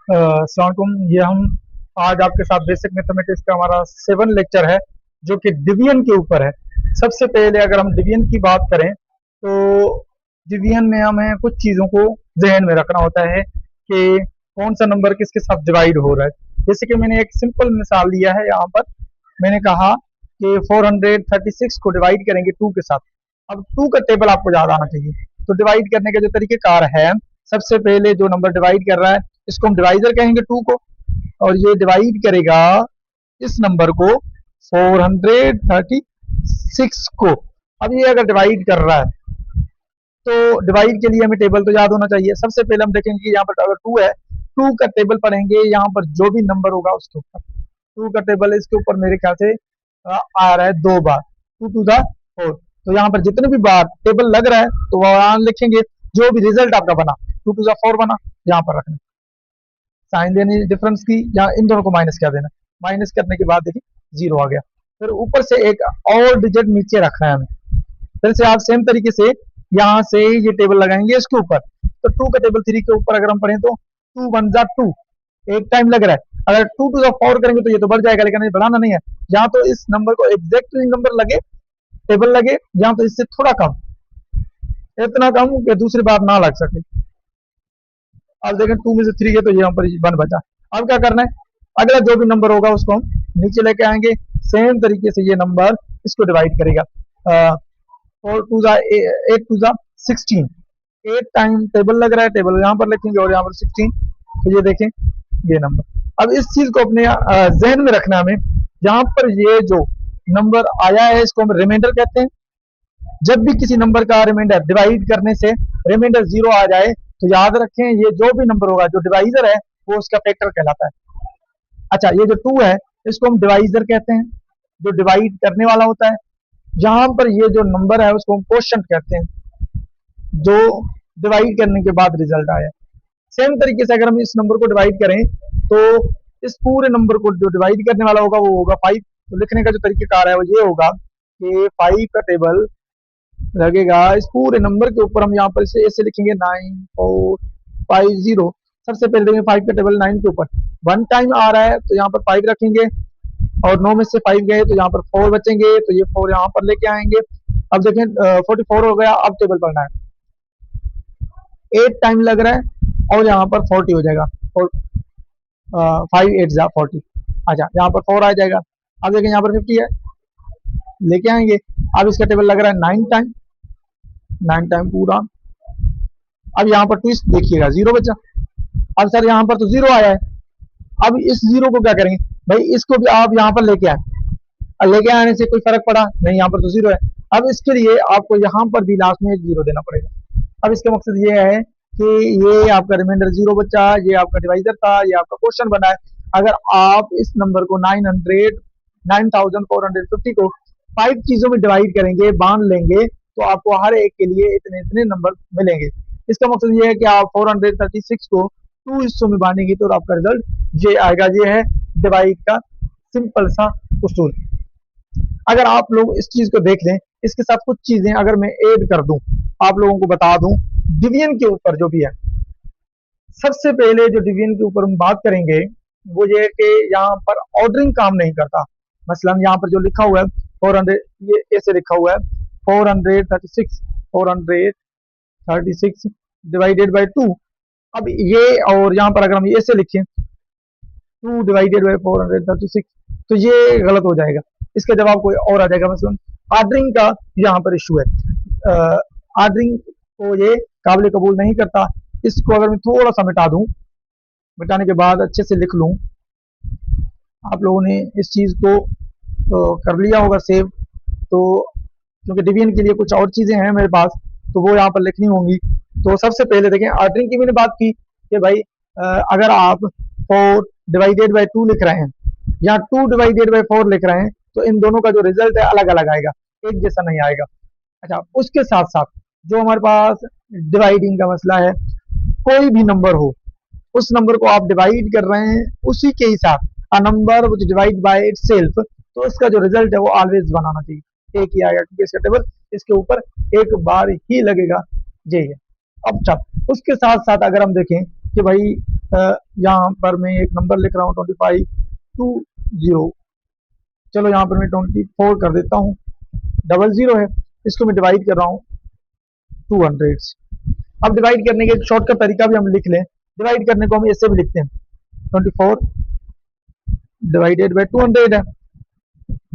अस्सलाम वालेकुम। ये हम आज आपके साथ बेसिक मैथमेटिक्स का हमारा 7 लेक्चर है, जो कि डिवीजन के ऊपर है। सबसे पहले अगर हम डिवीजन की बात करें तो डिवीजन में हमें कुछ चीज़ों को ज़हन में रखना होता है कि कौन सा नंबर किसके साथ डिवाइड हो रहा है। जैसे कि मैंने एक सिंपल मिसाल लिया है यहाँ पर। मैंने कहा कि 436 को डिवाइड करेंगे 2 के साथ। अब 2 का टेबल आपको याद आना चाहिए। तो डिवाइड करने का जो तरीक़ेकार है, सबसे पहले जो नंबर डिवाइड कर रहा है इसको हम डिवाइज़र कहेंगे 2 को, और ये डिवाइड करेगा इस नंबर को 436 को। अब ये अगर डिवाइड कर रहा है तो डिवाइड के लिए हमें टेबल तो याद होना चाहिए। सबसे पहले हम देखेंगे कि यहाँ पर अगर 2 है, 2 का टेबल पढ़ेंगे, यहाँ पर जो भी नंबर होगा उसके ऊपर 2 का टेबल है। इसके ऊपर मेरे ख्याल से आ रहा है 2 बार, 2 टू द 4। तो यहाँ पर जितने भी बार टेबल लग रहा है तो वहाँ लिखेंगे, जो भी रिजल्ट आपका बना 2 टू द 4 बना, यहाँ पर रखना, साइन देनी डिफरेंस की, या इन दोनों को माइनस कर देना। माइनस करने के बाद देखिए 0 आ गया। फिर ऊपर से एक और डिजिट नीचे रखना है हमें। फिर से आप सेम तरीके से यहाँ से ये टेबल लगाएंगे इसके ऊपर। तो 2 का टेबल 3 के ऊपर अगर हम पढ़ें तो 2 1 जा 2, एक टाइम लग रहा है। अगर 2 टू द 4 करेंगे तो ये तो बढ़ जाएगा, लेकिन ये बढ़ाना नहीं है। यहाँ तो इस नंबर को एग्जैक्टली नंबर लगे, टेबल लगे, यहाँ तो इससे थोड़ा कम, इतना कम कि दूसरी बार ना लग सके। अब देखें 2 में से 3 है तो यहाँ पर 1 बचा। अब क्या करना है, अगला जो भी नंबर होगा उसको हम नीचे लेके आएंगे। सेम तरीके से ये नंबर इसको डिवाइड करेगा। 4 टू जा 8 टू जा 16, 8 टाइम टेबल लग रहा है, टेबल यहाँ पर लिखेंगे और यहाँ पर 16। तो ये देखें ये नंबर। अब इस चीज को अपने जहन में रखना हमें, जहां पर ये जो नंबर आया है इसको हम रिमाइंडर कहते हैं। जब भी किसी नंबर का रिमाइंडर डिवाइड करने से रिमाइंडर 0 आ जाए तो याद रखें ये जो भी नंबर होगा, जो डिवाइजर है वो उसका फैक्टर कहलाता है। अच्छा, ये जो 2 है इसको हम डिवाइजर कहते हैं, जो डिवाइड करने वाला होता है। जहां पर ये जो नंबर है उसको हम क्वोशंट कहते हैं, जो डिवाइड करने के बाद रिजल्ट आया। सेम तरीके से अगर हम इस नंबर को डिवाइड करें तो इस पूरे नंबर को जो डिवाइड करने वाला होगा वो होगा 5। तो लिखने का जो तरीकेकार है वो ये होगा कि 5 का टेबल लगेगा इस पूरे नंबर के ऊपर। हम यहाँ पर इसे ऐसे लिखेंगे 9450। सबसे पहले देखेंगे 5 का टेबल 9 के ऊपर 1 टाइम आ रहा है तो यहाँ पर 5 रखेंगे, और 9 में से 5 गए तो यहाँ पर 4 बचेंगे, तो ये 4 यहाँ पर लेके आएंगे। अब देखें 44 हो गया। अब टेबल पढ़ना है, 8 टाइम लग रहा है और यहाँ पर 40 हो जाएगा। 5 8 जा 40। अच्छा, यहाँ पर 4 आ जाएगा। अब देखें यहाँ पर 50 है, लेके आएंगे। अब इसका टेबल लग रहा है 9 टाइम, 9 टाइम पूरा। अब यहाँ पर ट्विस्ट देखिएगा 0 बचा। अब सर यहाँ पर तो 0 आया है। अब इस 0 को क्या करेंगे भाई, इसको भी आप यहाँ पर लेके आए, लेके आने से कोई फर्क पड़ा नहीं, यहाँ पर तो 0 है। अब इसके लिए आपको यहाँ पर भी लास्ट में एक 0 देना पड़ेगा। अब इसका मकसद ये है कि ये आपका रिमाइंडर 0 बचा, ये आपका डिवाइजर था, ये आपका क्वेश्चन बना है। अगर आप इस नंबर को 9450 को 5 चीजों में डिवाइड करेंगे, बांध लेंगे, तो आपको हर एक के लिए इतने इतने नंबर मिलेंगे। इसका मकसद ये है कि आप 436 को 2 हिस्सों में बांटेंगे तो आपका रिजल्ट ये आएगा। ये है डिवाइड का सिंपल सा उसूल। अगर आप लोग इस चीज को देख लें, इसके साथ कुछ चीजें अगर मैं ऐड कर दूं, आप लोगों को बता दूं डिवीजन के ऊपर जो भी है। सबसे पहले जो डिवीजन के ऊपर हम बात करेंगे वो ये है कि यहाँ पर ऑर्डरिंग काम नहीं करता। मसलन यहाँ पर जो लिखा हुआ है 400, ये ऐसे लिखा हुआ है 436 डिवाइडेड बाई 2। अब ये, और यहाँ पर अगर हम ऐसे लिखें 2 डिवाइडेड बाई 436 तो ये गलत हो जाएगा। इसका जवाब कोई और आ जाएगा। मसलन ऑर्डरिंग का यहाँ पर इशू है, ऑर्डरिंग को ये काबिल कबूल नहीं करता। इसको अगर मैं थोड़ा सा मिटा दूं, मिटाने के बाद अच्छे से लिख लूं, आप लोगों ने इस चीज को तो कर लिया होगा सेव। तो क्योंकि डिवीजन के लिए कुछ और चीजें हैं मेरे पास तो वो यहाँ पर लिखनी होंगी। तो सबसे पहले देखें, ऑर्डरिंग की मैंने बात की कि भाई अगर आप 4 डिवाइडेड बाई 2 लिख रहे हैं या 2 डिवाइडेड बाई 4 लिख रहे हैं तो इन दोनों का जो रिजल्ट है अलग अलग आएगा, एक जैसा नहीं आएगा। अच्छा, उसके साथ साथ जो हमारे पास डिवाइडिंग का मसला है, कोई भी नंबर हो, उस नंबर को आप डिवाइड कर रहे हैं उसी के हिसाब, a number which divide by itself, तो इसका जो रिजल्ट है वो ऑलवेज बनाना चाहिए, एक ही आएगा, क्योंकि इसका टेबल इसके ऊपर एक बार ही लगेगा। यही है। अब चल उसके साथ साथ अगर हम देखें कि भाई यहाँ पर मैं एक नंबर लिख रहा हूँ 2520। चलो यहाँ पर मैं 24 कर देता हूँ, डबल जीरो है, इसको मैं डिवाइड कर रहा हूँ 200 से। अब डिवाइड करने के शॉर्टकट तरीका भी हम लिख लें, डिवाइड करने को हम ऐसे भी लिखते हैं 24 डिवाइडेड बाई 200 है।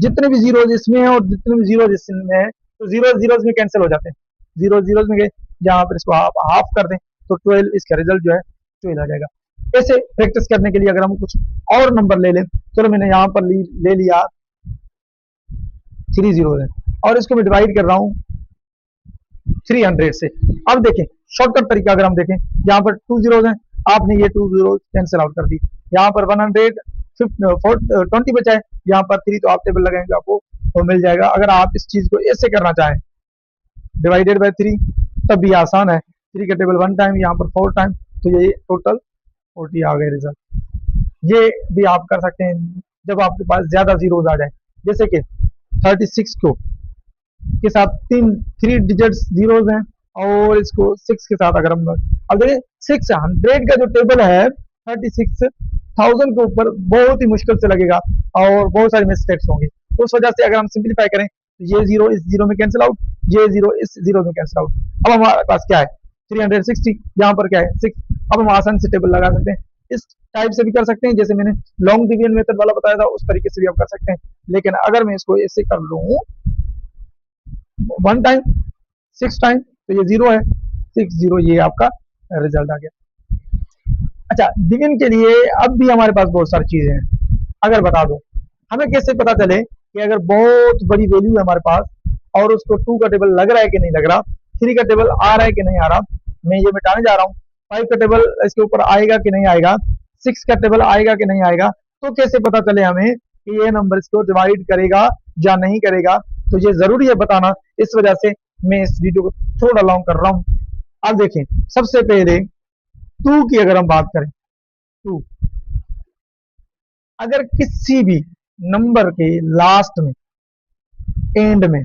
जितने भी जीरो इसमें है और जितने भी जीरो इसमें है तो जीरो जीरो में कैंसिल हो जाते हैं, जीरो जीरो में गए, यहाँ पर इसको हाफ हाफ कर दें तो 12, इसका रिजल्ट जो है 12 आ जाएगा। ऐसे प्रैक्टिस करने के लिए अगर हम कुछ और नंबर ले लें, चलो मैंने यहाँ पर ले लिया 3 जीरो है और इसको मैं डिवाइड कर रहा हूँ 300 से। अब देखें शॉर्टकट तरीका अगर हम देखें, यहाँ पर 2 जीरो हैं, आपने ये 2 जीरो कैंसिल आउट कर दी, यहाँ पर 120 बचा है, यहाँ पर 3 तो आप टेबल लगाएंगे आपको तो मिल जाएगा। अगर आप इस चीज को ऐसे करना चाहें डिवाइडेड बाय 3 तब भी आसान है, 3 का टेबल 1 टाइम, यहाँ पर 4 टाइम, तो ये टोटल 40 आ गए रिजल्ट। ये भी आप कर सकते हैं जब आपके पास ज्यादा जीरोज आ जाए, जैसे कि 36 को के साथ 3 डिजिट्स जीरोज हैं और इसको 6 के साथ अगर हम अब देखिए 600 का जो टेबल है 36,000 के ऊपर बहुत ही मुश्किल से लगेगा और बहुत सारे मिस्टेक्स होंगे, तो उस वजह से अगर हम सिंप्लीफाई करें तो ये जीरो इस जीरो में कैंसिल आउट, ये जीरो इस जीरो में कैंसिल आउट। अब हमारे पास क्या है 360, यहाँ पर क्या है 6। अब हम आसान से टेबल लगा सकते हैं, इस टाइप से भी कर सकते हैं जैसे मैंने लॉन्ग डिवीजन मेथड वाला बताया था उस तरीके से भी आप कर सकते हैं। लेकिन अगर मैं इसको ऐसे कर लूँ 1 टाइम 6 टाइम तो ये जीरो है, 6 जीरो, ये आपका रिजल्ट आ गया। अच्छा डिवीजन के लिए अब भी हमारे पास बहुत सारी चीजें हैं, अगर बता दो हमें कैसे पता चले कि अगर बहुत बड़ी वैल्यू है हमारे पास और उसको 2 का टेबल लग रहा है कि नहीं लग रहा, 3 का टेबल आ रहा है कि नहीं आ रहा, मैं ये मिटाने जा रहा हूँ, 5 का टेबल इसके ऊपर आएगा कि नहीं आएगा, 6 का टेबल आएगा कि नहीं आएगा, तो कैसे पता चले हमें कि ये नंबर इसको डिवाइड करेगा या नहीं करेगा, तो ये जरूरी है बताना। इस वजह से मैं इस वीडियो को थोड़ा लॉन्ग कर रहा हूँ। अब देखें सबसे पहले 2 की अगर हम बात करें, 2 अगर किसी भी नंबर के लास्ट में एंड में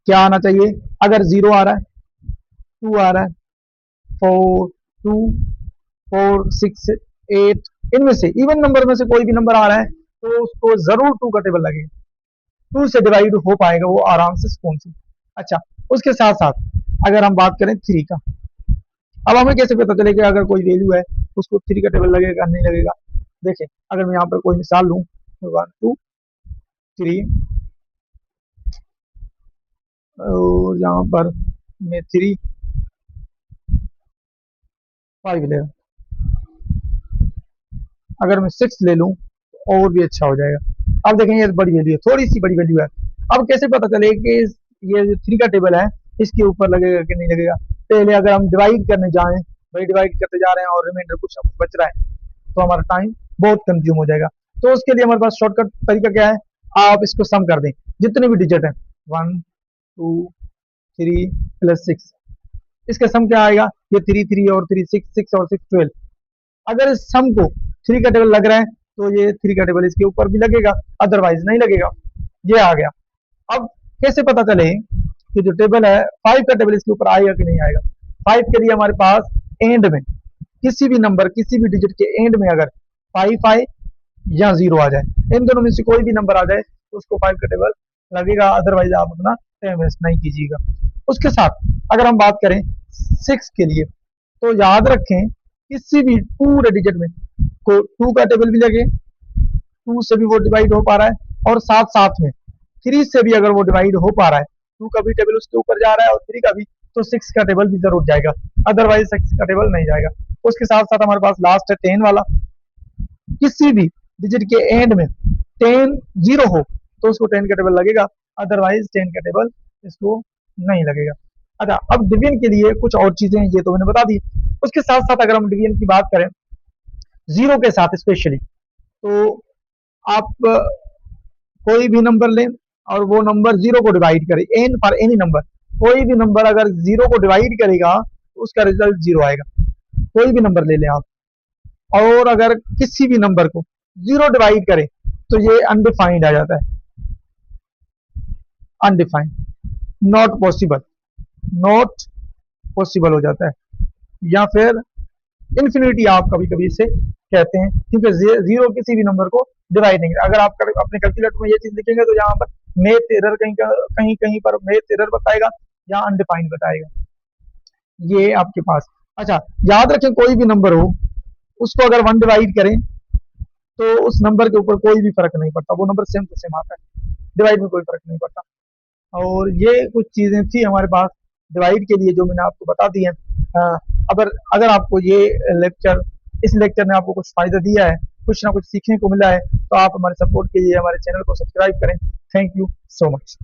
क्या आना चाहिए, अगर 0 आ रहा है 2 आ रहा है 4 2 4 6 8, इनमें से इवन नंबर में से कोई भी नंबर आ रहा है तो उसको जरूर 2 का टेबल लगेगा, 2 से डिवाइड हो पाएगा वो आराम से सुकून से। अच्छा उसके साथ साथ अगर हम बात करें 3 का, अब हमें कैसे पता चलेगा अगर कोई वैल्यू है उसको 3 का टेबल लगेगा नहीं लगेगा। देखिए अगर मैं यहाँ पर कोई मिसाल लूँ 1 2 3 और यहाँ पर मैं 3 5 ले, अगर मैं 6 ले लूँ तो और भी अच्छा हो जाएगा। अब देखें ये बड़ी वैल्यू है, थोड़ी सी बड़ी वैल्यू है, अब कैसे पता चले कि ये जो 3 का टेबल है इसके ऊपर लगेगा कि नहीं लगेगा। पहले अगर हम डिवाइड करने जाएं, भाई डिवाइड करते जा रहे हैं और रिमाइंडर कुछ बच रहा है तो हमारा टाइम बहुत कंज्यूम हो जाएगा। तो उसके लिए हमारे पास शॉर्टकट तरीका क्या है, आप इसको सम कर दें जितने भी डिजिट हैं 1 2 3 प्लस 6, इसका सम क्या आएगा, ये 3 3 और 3 6 6 और 6 12। अगर इस सम को 3 का टेबल लग रहा है तो ये 3 का टेबल इसके ऊपर भी लगेगा, अदरवाइज नहीं लगेगा। ये आ गया। अब कैसे पता चले कि जो टेबल है 5 का टेबल इसके ऊपर आएगा कि नहीं आएगा। 5 के लिए हमारे पास एंड में किसी भी नंबर किसी भी डिजिट के एंड में अगर 5 आए या 0 आ जाए, इन दोनों में से कोई भी नंबर आ जाए तो उसको 5 का टेबल लगेगा, अदरवाइज आप अपना टाइम वेस्ट नहीं कीजिएगा। उसके साथ अगर हम बात करें 6 के लिए तो याद रखें किसी भी पूरे डिजिट में को 2 का टेबल भी लगे, 2 से भी वो डिवाइड हो पा रहा है और साथ साथ में 3 से भी अगर वो डिवाइड हो पा रहा है, 2 का भी टेबल उसके ऊपर जा रहा है और 3 का भी, तो 6 का टेबल भी जरूर जाएगा, अदरवाइज 6 का टेबल नहीं जाएगा। उसके साथ साथ हमारे पास लास्ट है 10 वाला, किसी भी डिजिट के एंड में 10 0 हो तो उसको 10 का टेबल लगेगा, अदरवाइज 10 का टेबल इसको नहीं लगेगा। अच्छा अब डिवीजन के लिए कुछ और चीजें ये तो मैंने बता दी। उसके साथ साथ अगर हम डिवीजन की बात करें जीरो के साथ स्पेशली, तो आप कोई भी नंबर लें और वो नंबर जीरो को डिवाइड करे, एन फॉर एनी नंबर, कोई भी नंबर अगर जीरो को डिवाइड करेगा तो उसका रिजल्ट जीरो आएगा, कोई भी नंबर ले लें आप, और अगर किसी भी नंबर को जीरो डिवाइड करें तो ये अनडिफाइंड आ जाता है, undefined, not possible, not possible हो जाता है, या फिर इन्फिनिटी आप कभी कभी इसे कहते हैं, क्योंकि जीरो किसी भी नंबर को डिवाइड नहीं करता। अगर आप अपने कैलकुलेटर में ये चीज लिखेंगे तो यहाँ पर मैथ एरर कहीं कहीं कहीं पर मैथ एरर बताएगा या अनडिफाइंड बताएगा, ये आपके पास। अच्छा, याद रखें कोई भी नंबर हो उसको अगर वन डिवाइड करें तो उस नंबर के ऊपर कोई भी फर्क नहीं पड़ता, वो नंबर सेम टू सेम आता है, डिवाइड में कोई फर्क नहीं पड़ता। और ये कुछ चीजें थी हमारे पास डिवाइड के लिए जो मैंने आपको बता दी है। अगर अगर आपको ये लेक्चर इस लेक्चर ने आपको कुछ फायदा दिया है, कुछ ना कुछ सीखने को मिला है, तो आप हमारे सपोर्ट के लिए हमारे चैनल को सब्सक्राइब करें। Thank you so much.